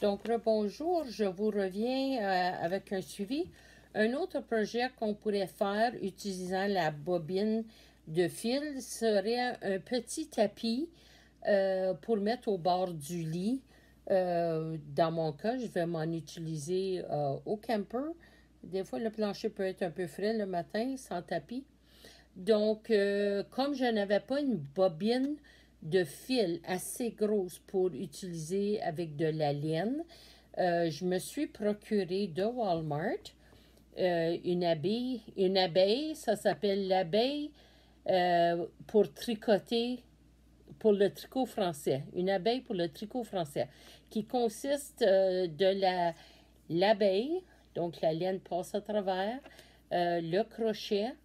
Donc, bonjour, je vous reviens avec un suivi. Un autre projet qu'on pourrait faire utilisant la bobine de fil serait un petit tapis pour mettre au bord du lit. Dans mon cas, je vais m'en utiliser au camper. Des fois, le plancher peut être un peu frais le matin sans tapis. Donc, comme je n'avais pas une bobine de fil assez grosse pour utiliser avec de la laine, je me suis procuré de Walmart une abeille, ça s'appelle l'abeille pour tricoter, pour le tricot français, une abeille pour le tricot français, qui consiste l'abeille, donc la laine passe à travers, le crochet,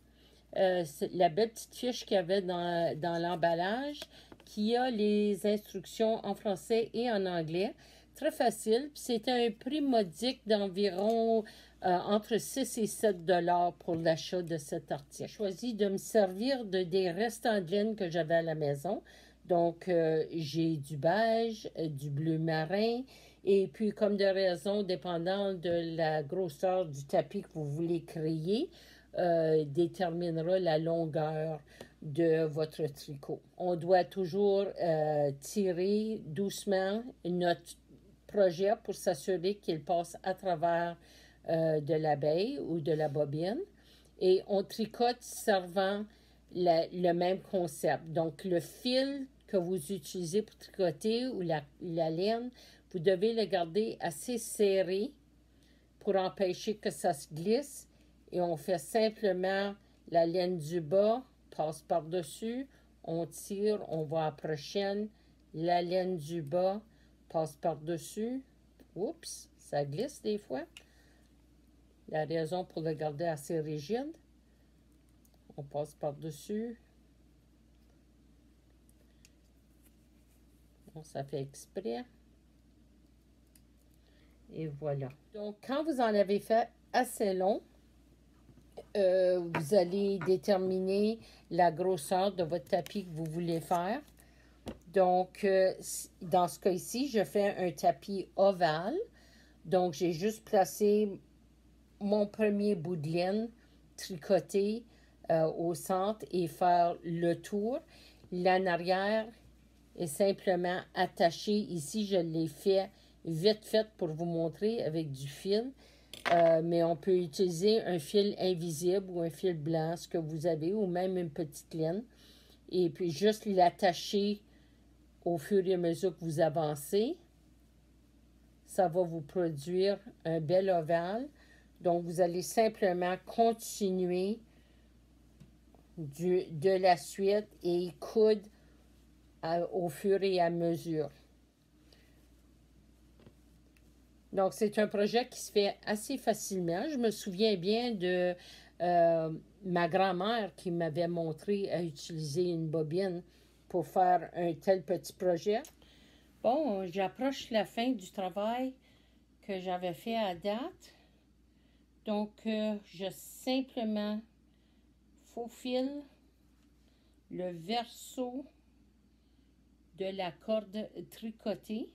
la belle petite fiche qu'il y avait dans l'emballage, qui a les instructions en français et en anglais. Très facile. C'était un prix modique d'environ entre 6 et 7 dollars pour l'achat de cet article. J'ai choisi de me servir des restants de laine que j'avais à la maison. Donc, j'ai du beige, du bleu marin, et puis comme de raison, dépendant de la grosseur du tapis que vous voulez créer, déterminera la longueur de votre tricot. On doit toujours tirer doucement notre projet pour s'assurer qu'il passe à travers de l'abeille ou de la bobine. Et on tricote servant le même concept. Donc, le fil que vous utilisez pour tricoter ou la laine, vous devez le garder assez serré pour empêcher que ça se glisse. Et on fait simplement la laine du bas, passe par-dessus, on tire, on va à la prochaine, la laine du bas, passe par-dessus. Oups, ça glisse des fois. La raison pour le garder assez rigide. On passe par-dessus. Bon, ça fait exprès. Et voilà. Donc, quand vous en avez fait assez long, vous allez déterminer la grosseur de votre tapis que vous voulez faire. Donc, dans ce cas ici, je fais un tapis ovale. Donc, j'ai juste placé mon premier bout de laine tricoté au centre et faire le tour. L'en arrière est simplement attaché. Ici, je l'ai fait vite fait pour vous montrer avec du fil. Mais on peut utiliser un fil invisible ou un fil blanc, ce que vous avez, ou même une petite laine. Et puis juste l'attacher au fur et à mesure que vous avancez. Ça va vous produire un bel ovale. Donc, vous allez simplement continuer de la suite et coudre au fur et à mesure. Donc, c'est un projet qui se fait assez facilement. Je me souviens bien de ma grand-mère qui m'avait montré à utiliser une bobine pour faire un tel petit projet. Bon, j'approche la fin du travail que j'avais fait à date. Donc, je simplement faufile le verso de la corde tricotée.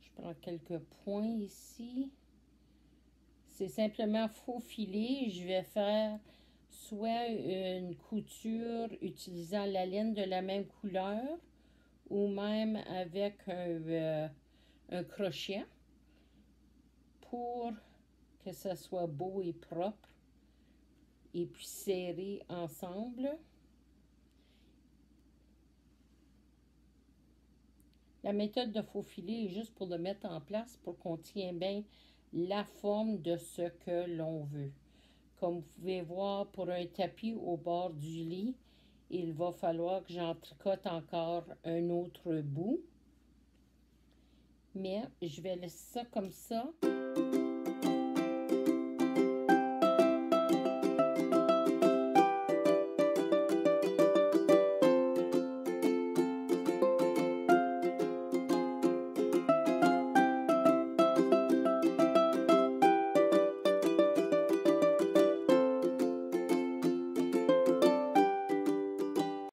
Je prends quelques points ici. C'est simplement faufiler. Je vais faire soit une couture utilisant la laine de la même couleur ou même avec un crochet pour que ça soit beau et propre et puis serré ensemble. La méthode de faufiler est juste pour le mettre en place pour qu'on tienne bien la forme de ce que l'on veut. Comme vous pouvez voir, pour un tapis au bord du lit, il va falloir que j'en tricote encore un autre bout. Mais je vais laisser ça comme ça.